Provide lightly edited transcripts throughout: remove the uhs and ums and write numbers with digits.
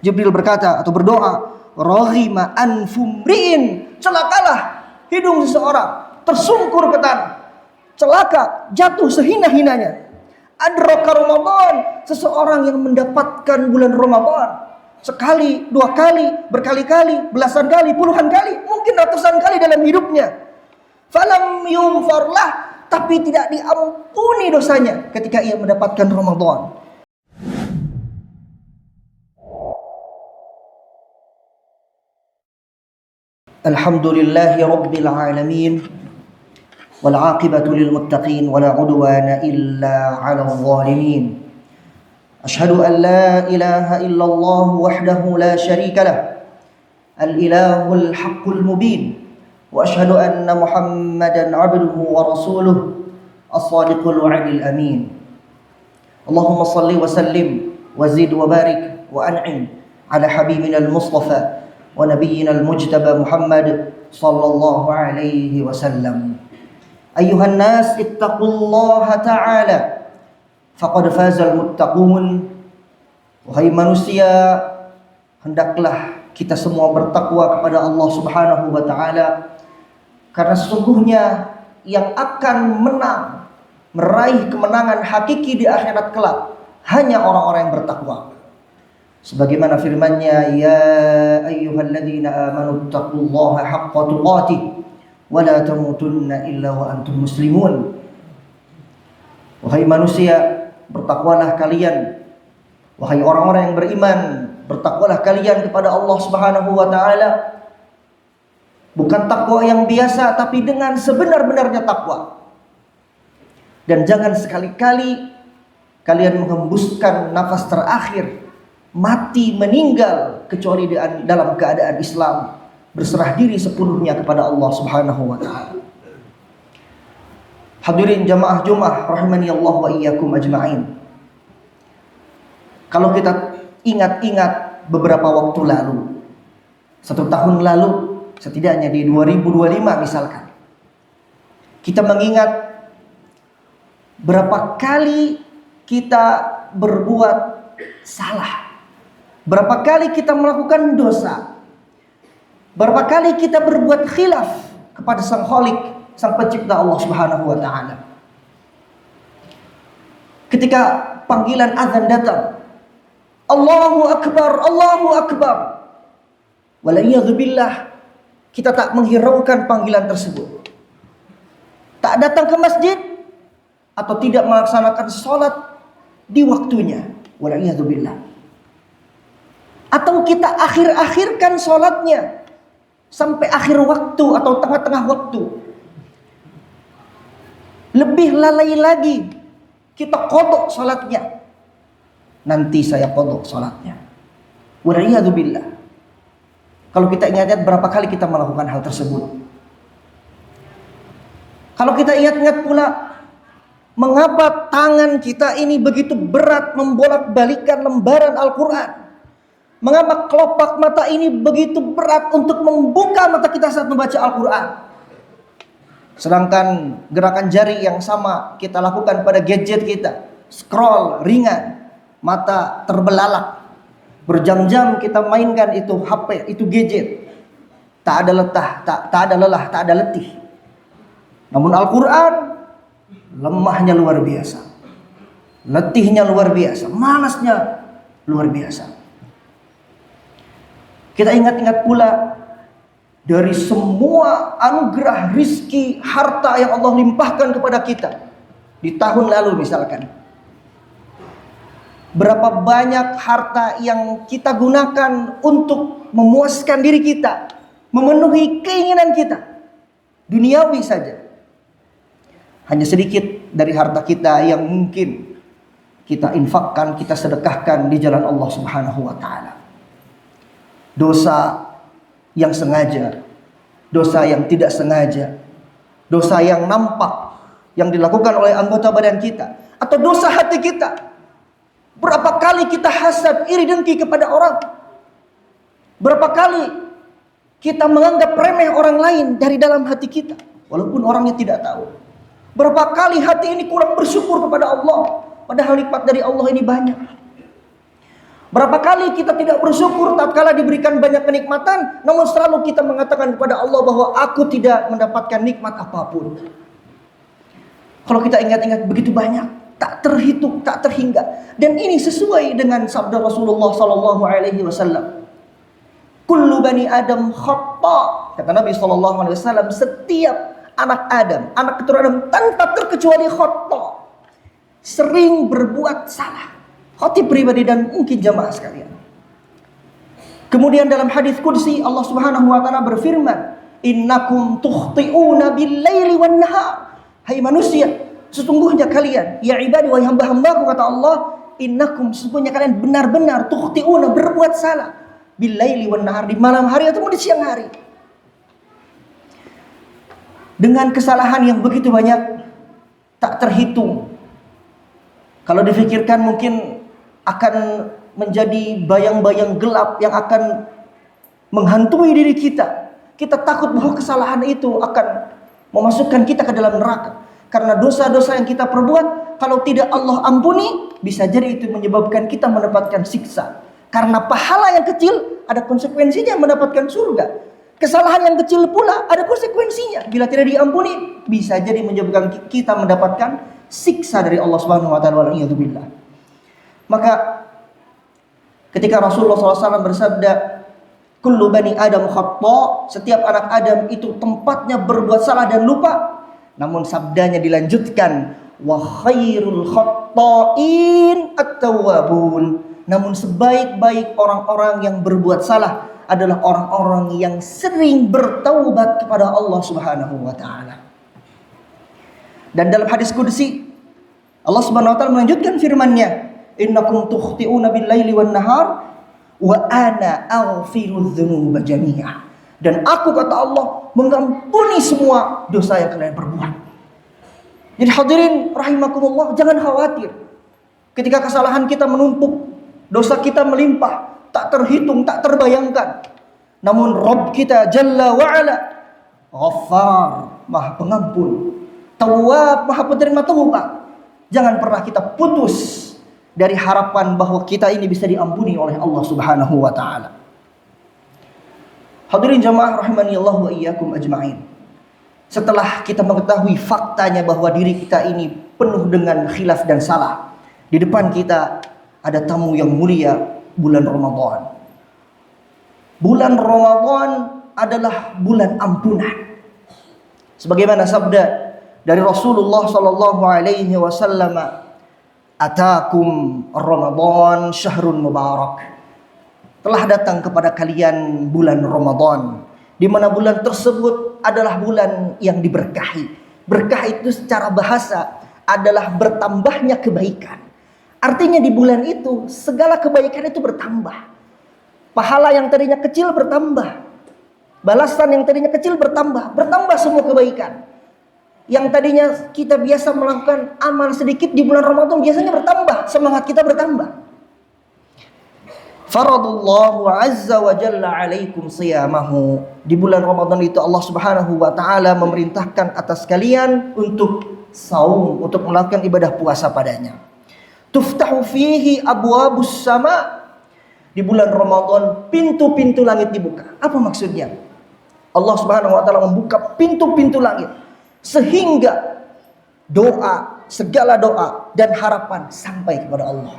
Jibril berkata atau berdoa, raghima anfumriin, celakalah hidung seseorang, tersungkur ke tanah, celaka, jatuh sehina-hinanya. Adraka Ramadan, seseorang yang mendapatkan bulan Ramadan sekali, dua kali, berkali-kali, belasan kali, puluhan kali, mungkin ratusan kali dalam hidupnya. Falam yughfarlah, tapi tidak diampuni dosanya ketika ia mendapatkan Ramadan. Alhamdulillahi Rabbil Alamin, wal aqibatu lil muttaqin, wala udwana illa 'alal zalimin. Ashhadu an la ilaha illallah wahdahu la syarika lah, al ilahul haqqul mubin, wa ashhadu anna Muhammadan 'abduhu wa rasuluh, as-sadiqul wa'dil amin. Allahumma salli wa sallim wa zid wa barik wa an'im ala habibina al-mustafa wa nabiyyina al-mujtaba Muhammad sallallahu alaihi wasallam. Ayuhan nas, ittaqullaha ta'ala faqad fazal muttaqun. Wahai manusia, hendaklah kita semua bertakwa kepada Allah Subhanahu wa taala, karena sesungguhnya yang akan menang, meraih kemenangan hakiki di akhirat kelak hanya orang-orang yang bertakwa. Sebagaimana firman-Nya, ya ayyuhalladzina amanu taqullaha haqqa tuqatih wa la tamutunna illa wa antum muslimun. Wahai manusia, bertakwalah kalian. Wahai orang-orang yang beriman, bertakwalah kalian kepada Allah Subhanahu wa taala. Bukan takwa yang biasa, tapi dengan sebenar-benarnya takwa. Dan jangan sekali-kali kalian menghembuskan nafas terakhir, mati, meninggal, kecuali dalam keadaan Islam, berserah diri sepenuhnya kepada Allah Subhanahu wa taala. Hadirin jamaah Jumat rahimani Allah wa iyyakum ajma'in. Kalau kita ingat-ingat beberapa waktu lalu, 1 tahun lalu, setidaknya di 2025 misalkan, kita mengingat berapa kali kita berbuat salah, berapa kali kita melakukan dosa, berapa kali kita berbuat khilaf kepada Sang Khalik, Sang Pencipta Allah Subhanahu wa taala. Ketika panggilan azan datang, Allahu Akbar, Allahu Akbar, wala'iyadzubillah, kita tak menghiraukan panggilan tersebut, tak datang ke masjid, atau tidak melaksanakan sholat di waktunya, wala'iyadzubillah, atau kita akhir-akhirkan sholatnya sampai akhir waktu atau tengah-tengah waktu. Lebih lalai lagi, kita qadha sholatnya. Nanti saya qadha sholatnya, wala'iyadzubillah. Kalau kita ingat-ingat berapa kali kita melakukan hal tersebut. Kalau kita ingat-ingat pula, mengapa tangan kita ini begitu berat membolak-balikan lembaran Al-Quran. Mengapa kelopak mata ini begitu berat untuk membuka mata kita saat membaca Al-Quran. Sedangkan gerakan jari yang sama kita lakukan pada gadget kita, scroll ringan, mata terbelalak. Berjam-jam kita mainkan itu HP, itu gadget. Tak ada letah, tak ada lelah, tak ada letih. Namun Al-Quran, lemahnya luar biasa, letihnya luar biasa, manasnya luar biasa. Kita ingat-ingat pula, dari semua anugerah rizki, harta yang Allah limpahkan kepada kita di tahun lalu misalkan, berapa banyak harta yang kita gunakan untuk memuaskan diri kita, memenuhi keinginan kita, duniawi saja. Hanya sedikit dari harta kita yang mungkin kita infakkan, kita sedekahkan di jalan Allah Subhanahu wa taala. Dosa yang sengaja, dosa yang tidak sengaja, dosa yang nampak yang dilakukan oleh anggota badan kita, atau dosa hati kita. Berapa kali kita hasad, iri dengki kepada orang? Berapa kali kita menganggap remeh orang lain dari dalam hati kita, walaupun orangnya tidak tahu? Berapa kali hati ini kurang bersyukur kepada Allah, padahal nikmat dari Allah ini banyak. Berapa kali kita tidak bersyukur tatkala diberikan banyak kenikmatan, namun selalu kita mengatakan kepada Allah bahwa aku tidak mendapatkan nikmat apapun. Kalau kita ingat-ingat begitu banyak, tak terhitung, tak terhingga. Dan ini sesuai dengan sabda Rasulullah sallallahu alaihi wasallam. Kullu bani Adam khata. Kata Nabi sallallahu alaihi wasallam, setiap anak Adam, anak keturunan Adam tanpa terkecuali khata, sering berbuat salah. Khatib pribadi dan mungkin jamaah sekalian. Kemudian dalam hadis qudsi Allah Subhanahu wa taala berfirman, "Innakum tukhti'una bil-laili wan-nahar." Hai manusia, sesungguhnya kalian, ya ibadi wahai hamba-hambaku, kata Allah, innakum, sesungguhnya kalian benar-benar tukhti'una, berbuat salah, bil-laili wan-nahar, di malam hari atau di siang hari. Dengan kesalahan yang begitu banyak tak terhitung. Kalau difikirkan mungkin akan menjadi bayang-bayang gelap yang akan menghantui diri kita. Kita takut bahwa kesalahan itu akan memasukkan kita ke dalam neraka. Karena dosa-dosa yang kita perbuat, kalau tidak Allah ampuni, bisa jadi itu menyebabkan kita mendapatkan siksa. Karena pahala yang kecil ada konsekuensinya mendapatkan surga. Kesalahan yang kecil pula ada konsekuensinya. Bila tidak diampuni, bisa jadi menyebabkan kita mendapatkan siksa dari Allah Subhanahu wa taala. Waliyadzubillah. Maka ketika Rasulullah SAW bersabda, kullu bani Adam khata, setiap anak Adam itu tempatnya berbuat salah dan lupa. Namun sabdanya dilanjutkan, wa khairul khata'in at-tawwabun. Namun sebaik-baik orang-orang yang berbuat salah adalah orang-orang yang sering bertaubat kepada Allah Subhanahu wa taala. Dan dalam hadis qudsi Allah Subhanahu wa taala melanjutkan firman-Nya, innakum tukhti'una bil-laili wan-nahar wa ana aghfirudz dzunuba jami'a. Dan aku, kata Allah, mengampuni semua dosa yang kalian perbuat. Jadi hadirin rahimakumullah, jangan khawatir. Ketika kesalahan kita menumpuk, dosa kita melimpah, tak terhitung, tak terbayangkan. Namun Rabb kita Jalla wa'ala Ghaffar, Maha Pengampun, Tawwab, Maha Penerima Taubat. Jangan pernah kita putus dari harapan bahwa kita ini bisa diampuni oleh Allah Subhanahu wa taala. Hadirin jamaah rahimani Allah wa iyyakum ajma'in. Setelah kita mengetahui faktanya bahwa diri kita ini penuh dengan khilaf dan salah, di depan kita ada tamu yang mulia, bulan Ramadan. Bulan Ramadan adalah bulan ampunan. Sebagaimana sabda dari Rasulullah sallallahu alaihi wasallam, atakum Ramadan syahrun mubarak. Telah datang kepada kalian bulan Ramadan, di mana bulan tersebut adalah bulan yang diberkahi. Berkah itu secara bahasa adalah bertambahnya kebaikan. Artinya di bulan itu segala kebaikan itu bertambah. Pahala yang tadinya kecil bertambah. Balasan yang tadinya kecil bertambah semua kebaikan. Yang tadinya kita biasa melakukan amal sedikit, di bulan Ramadan biasanya bertambah, semangat kita bertambah. Faradullahu azza wa jalla alaikum siyamahu. Di bulan Ramadan itu Allah Subhanahu wa taala memerintahkan atas kalian untuk saum, untuk melakukan ibadah puasa padanya. Tuftahu fihi abwabus sama. Di bulan Ramadan pintu-pintu langit dibuka. Apa maksudnya? Allah Subhanahu wa taala membuka pintu-pintu langit sehingga doa, segala doa dan harapan sampai kepada Allah.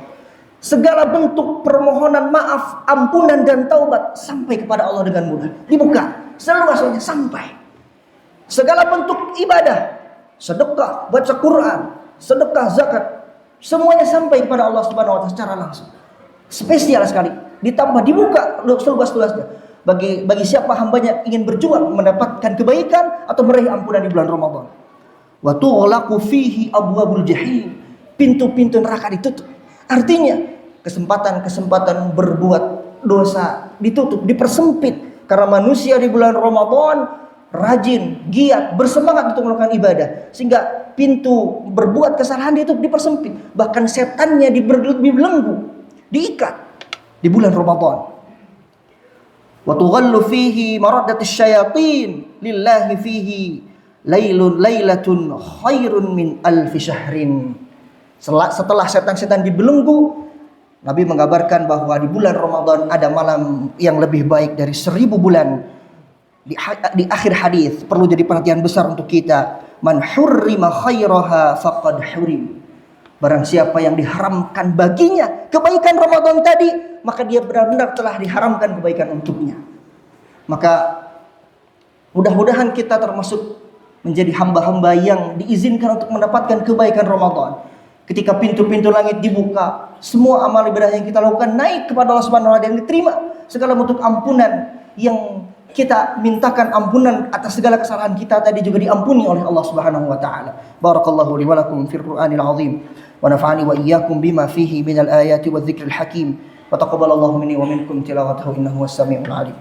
Segala bentuk permohonan maaf, ampunan dan taubat sampai kepada Allah dengan mudah. Dibuka seluas-luasnya sampai. Segala bentuk ibadah, sedekah, baca Quran, sedekah, zakat, semuanya sampai kepada Allah Subhanahu wa taala secara langsung. Spesial sekali. Ditambah dibuka seluas-luasnya. Bagi siapa hambanya ingin berjuang mendapatkan kebaikan atau meraih ampunan di bulan Ramadan. Wa tughlaqu fihi abwabul jahim. Pintu-pintu neraka ditutup. Artinya kesempatan-kesempatan berbuat dosa ditutup, dipersempit. Karena manusia di bulan Ramadan rajin, giat, bersemangat untuk melakukan ibadah, sehingga pintu berbuat kesalahan ditutup, dipersempit. Bahkan setannya dibelenggu, diikat di bulan Ramadan. Wa tughallu fihi maradatis syayatin lillahi fihi lailatun khairun min alfi syahrin. Setelah setan-setan dibelenggu, Nabi mengabarkan bahwa di bulan Ramadan ada malam yang lebih baik dari 1000 bulan. Di akhir hadis perlu jadi perhatian besar untuk kita. Man hurrima khairaha faqad hurim. Barang siapa yang diharamkan baginya kebaikan Ramadan tadi, maka dia benar-benar telah diharamkan kebaikan untuknya. Maka mudah-mudahan kita termasuk menjadi hamba-hamba yang diizinkan untuk mendapatkan kebaikan Ramadan. Ketika pintu-pintu langit dibuka, semua amal ibadah yang kita lakukan naik kepada Allah Subhanahu wa taala dan diterima. Segala bentuk ampunan yang kita mintakan ampunan atas segala kesalahan kita tadi juga diampuni oleh Allah Subhanahu wa taala. Barakallahu li wa lakum fil Qur'anil azim wa nafa'ani wa iyyakum bima fihi minal ayati wadh-dhikril hakim. Wa taqabbalallahu minni wa minkum tilawatahu innahu was-sami'ul 'alim.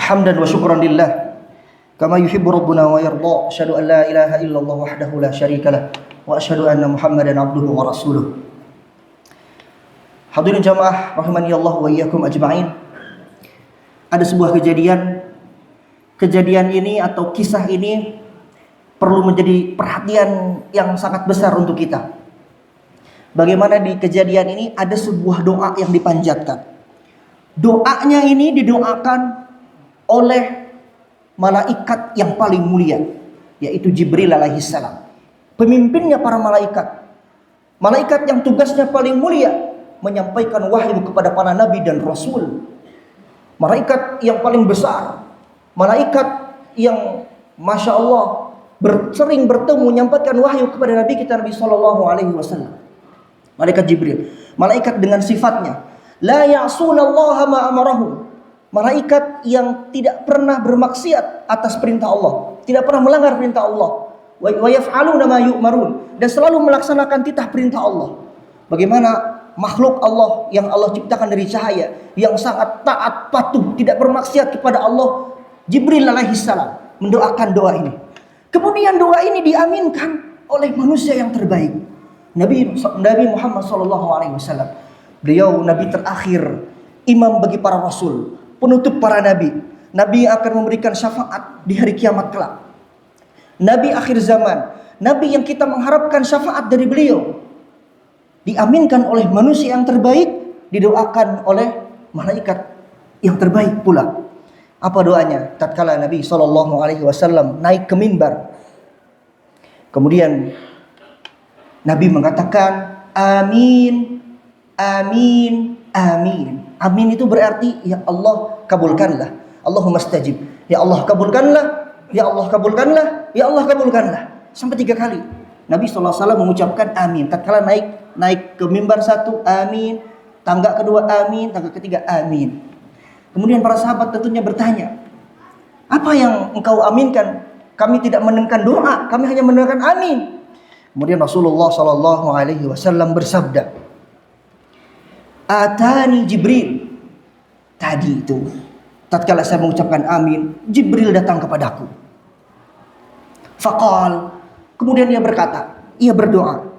Hamdan wa syukran lillah kama yuhibbu rabbuna wa yarda. Asyhadu an la ilaha illallah wahdahu la syarika lah wa asyhadu anna Muhammadan abduhu wa rasuluh. Hadirin jamaah rahimani Allah wa iyyakum ajma'in. Ada sebuah kejadian ini atau kisah ini perlu menjadi perhatian yang sangat besar untuk kita. Bagaimana di kejadian ini ada sebuah doa yang dipanjatkan. Doanya ini didoakan oleh malaikat yang paling mulia, yaitu Jibril alaihissalam, pemimpinnya para malaikat. Malaikat yang tugasnya paling mulia menyampaikan wahyu kepada para nabi dan rasul. Malaikat yang paling besar, malaikat yang masya Allah sering bertemu menyampaikan wahyu kepada nabi kita Nabi Sallallahu Alaihi Wasallam. Malaikat Jibril, malaikat dengan sifatnya la ya'sunallaha ma amarahum. Malaikat yang tidak pernah bermaksiat atas perintah Allah, tidak pernah melanggar perintah Allah. Wa yaf'aluna ma yu'marun, dan selalu melaksanakan titah perintah Allah. Bagaimana makhluk Allah yang Allah ciptakan dari cahaya, yang sangat taat, patuh, tidak bermaksiat kepada Allah, Jibril alaihissalam mendoakan doa ini. Kemudian doa ini diaminkan oleh manusia yang terbaik, Nabi Muhammad SAW. Beliau Nabi terakhir, imam bagi para rasul, penutup para nabi. Nabi yang akan memberikan syafaat di hari kiamat kelak. Nabi akhir zaman, Nabi yang kita mengharapkan syafaat dari beliau. Diaminkan oleh manusia yang terbaik, didoakan oleh malaikat yang terbaik pula. Apa doanya? Tatkala Nabi SAW naik ke mimbar, kemudian Nabi mengatakan amin, amin, amin. Amin itu berarti ya Allah kabulkanlah. Allahumma stajib. Ya Allah kabulkanlah. Ya Allah kabulkanlah. Ya Allah kabulkanlah. Sampai 3 kali Nabi SAW mengucapkan amin. Tatkala naik ke mimbar 1, amin. Tangga kedua, amin. Tangga ketiga, amin. Kemudian para sahabat tentunya bertanya, apa yang engkau aminkan? Kami tidak mendengarkan doa, kami hanya mendengarkan amin. Kemudian Rasulullah SAW bersabda, atani Jibril. Tadi itu, tatkala saya mengucapkan amin, Jibril datang kepadaku. Faqal, kemudian dia berkata, ia berdoa,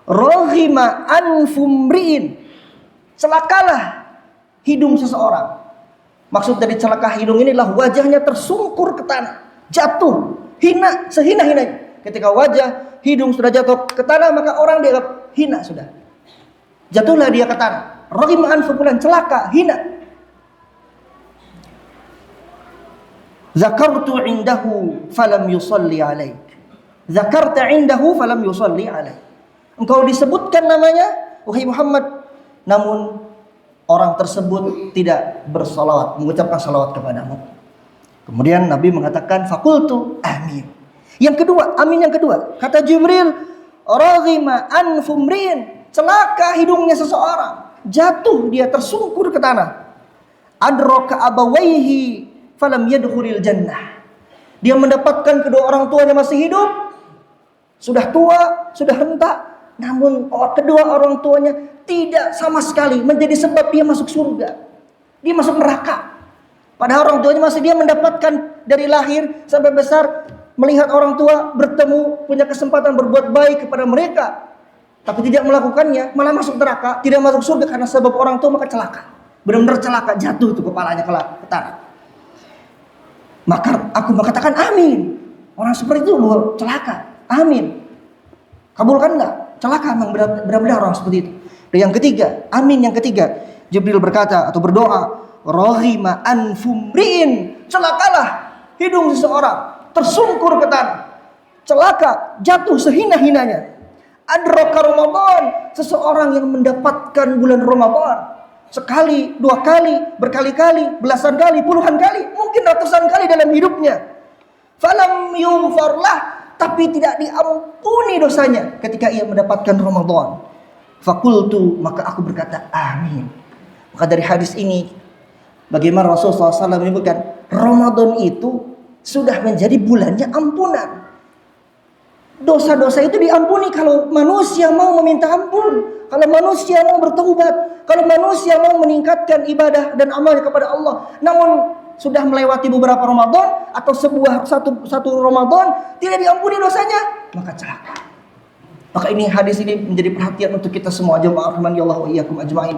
rohima anfumriin, celakalah hidung seseorang. Maksud dari celaka hidung inilah wajahnya tersungkur ke tanah, jatuh, hina, sehina-hinanya. Ketika wajah, hidung sudah jatuh ke tanah, maka orang dianggap hina sudah. Jatuhlah dia ke tanah. Rohima anfufulan, celaka, hina. Zakartu indahu falam yusalli alaik. Zakarta indahu falam yusalli alaik. Engkau disebutkan namanya, wahai Muhammad, namun orang tersebut tidak bersalawat, mengucapkan salawat kepadamu. Kemudian Nabi mengatakan, fakultu amin. Yang kedua, amin yang kedua. Kata Jibril, raghima anfumrin, celaka hidungnya seseorang, jatuh dia tersungkur ke tanah. Adraka abawaihi falam yadkhulil jannah. Dia mendapatkan kedua orang tuanya masih hidup, sudah tua, sudah renta, namun kedua orang tuanya tidak sama sekali menjadi sebab dia masuk surga. Dia masuk neraka. Padahal orang tuanya masih dia mendapatkan dari lahir sampai besar, melihat orang tua bertemu, punya kesempatan berbuat baik kepada mereka, tapi tidak melakukannya, malah masuk neraka, tidak masuk surga karena sebab orang tua, maka celaka. Benar-benar celaka, jatuh tuh kepalanya ke tanah. Maka aku mengatakan amin. Orang seperti itu celaka. Amin. Kabulkan enggak? Celaka memang benar-benar orang seperti itu. Dan yang ketiga, amin yang ketiga, Jibril berkata atau berdoa, Rohima anfumriin, celakalah hidung seseorang, tersungkur ke tanah, celaka, jatuh sehina-hinanya. Adraka Ramadan, seseorang yang mendapatkan bulan Ramadan sekali, dua kali, berkali-kali, belasan kali, puluhan kali, mungkin ratusan kali dalam hidupnya. Falam yughfarlah, tapi tidak diampuni dosanya ketika ia mendapatkan Ramadan. Fakultu, maka aku berkata amin. Maka dari hadis ini, bagaimana Rasulullah SAW menyebutkan Ramadan itu sudah menjadi bulannya ampunan. Dosa-dosa itu diampuni kalau manusia mau meminta ampun, kalau manusia mau bertaubat, kalau manusia mau meningkatkan ibadah dan amalnya kepada Allah. Namun sudah melewati beberapa Ramadan atau satu Ramadan tidak diampuni dosanya, maka celaka. Maka ini hadis ini menjadi perhatian untuk kita semua jemaah rahimani Allah wa iyyakum ajmain.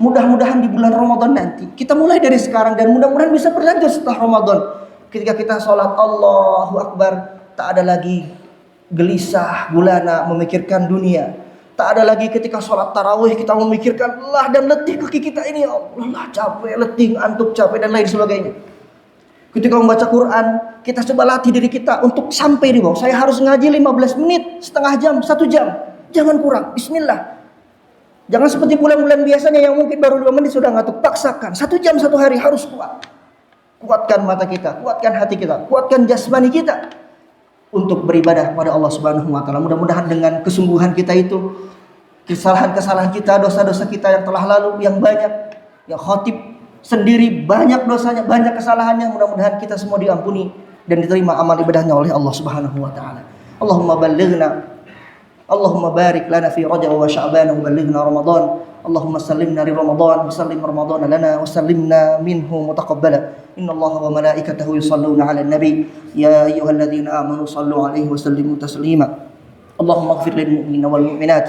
Mudah-mudahan di bulan Ramadan nanti kita mulai dari sekarang dan mudah-mudahan bisa berlanjut setelah Ramadan. Ketika kita sholat Allahu Akbar, tak ada lagi gelisah gulana memikirkan dunia. Tak ada lagi ketika sholat tarawih kita memikirkan lelah dan letih kaki kita ini. Allah capek, letih, antuk, capek dan lain sebagainya. Ketika membaca Quran, kita coba latih diri kita untuk sampai di bawah. Saya harus ngaji 15 menit, setengah jam, 1 jam. Jangan kurang, bismillah. Jangan seperti bulan-bulan biasanya yang mungkin baru 2 menit sudah ngantuk. Paksakan, 1 jam 1 hari harus kuat. Kuatkan mata kita, kuatkan hati kita, kuatkan jasmani kita untuk beribadah pada Allah Subhanahu wa taala. Mudah-mudahan dengan kesungguhan kita itu, kesalahan-kesalahan kita, dosa-dosa kita yang telah lalu yang banyak, yang khatib sendiri banyak dosanya, banyak kesalahannya, mudah-mudahan kita semua diampuni dan diterima amal ibadahnya oleh Allah Subhanahu wa taala. Allahumma ballighna, Allahumma barik lana fi Rajab wa Sya'ban wa ballighna Ramadan. Allahumma sallimna li Ramadan wa sallim Ramadan lana wa sallimna minhu mutaqabbala. Innallaha wa malaikatahu yusalluna 'alan nabi ya ayyuhalladzina amanu sallu 'alaihi wa sallimu taslima. Allahumma ighfir lil mu'minina wal mu'minat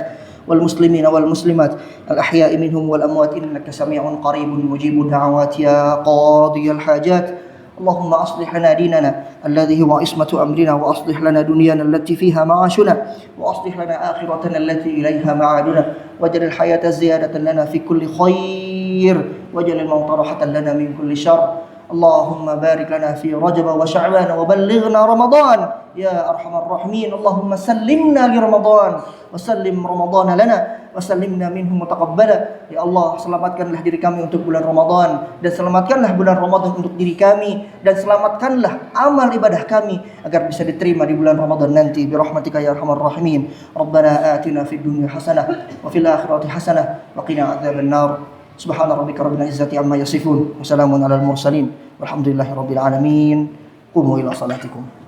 wal muslimina wal muslimat al ahya'i minhum wal amwat innaka samii'un qaribun mujibud da'awat ya qadiyal hajat. اللهم أصلح لنا ديننا الذي هو عصمة أمرنا وأصلح لنا دنيانا التي فيها معاشنا وأصلح لنا آخرتنا التي إليها معادنا واجعل الحياة زيادة لنا في كل خير واجعل الموت راحة لنا من كل شر اللهم بارك لنا في رجب وشعبان وبلغنا رمضان يا أرحم الراحمين اللهم سلمنا لرمضان وسلم رمضان لنا وسلمنا منه متقبلا. Ya Allah, selamatkanlah diri kami untuk bulan Ramadan dan selamatkanlah bulan Ramadan untuk diri kami dan selamatkanlah amal ibadah kami agar bisa diterima di bulan Ramadan nanti bi rahmatika ya arhamar rahimin. Rabbana atina fid dunya hasanah wa fil akhirati hasanah wa qina adzabannar. Subhana rabbika rabbil izzati amma yasifun wa salamun alal mursalin walhamdulillahi rabbil alamin. Qumu ila salatikum.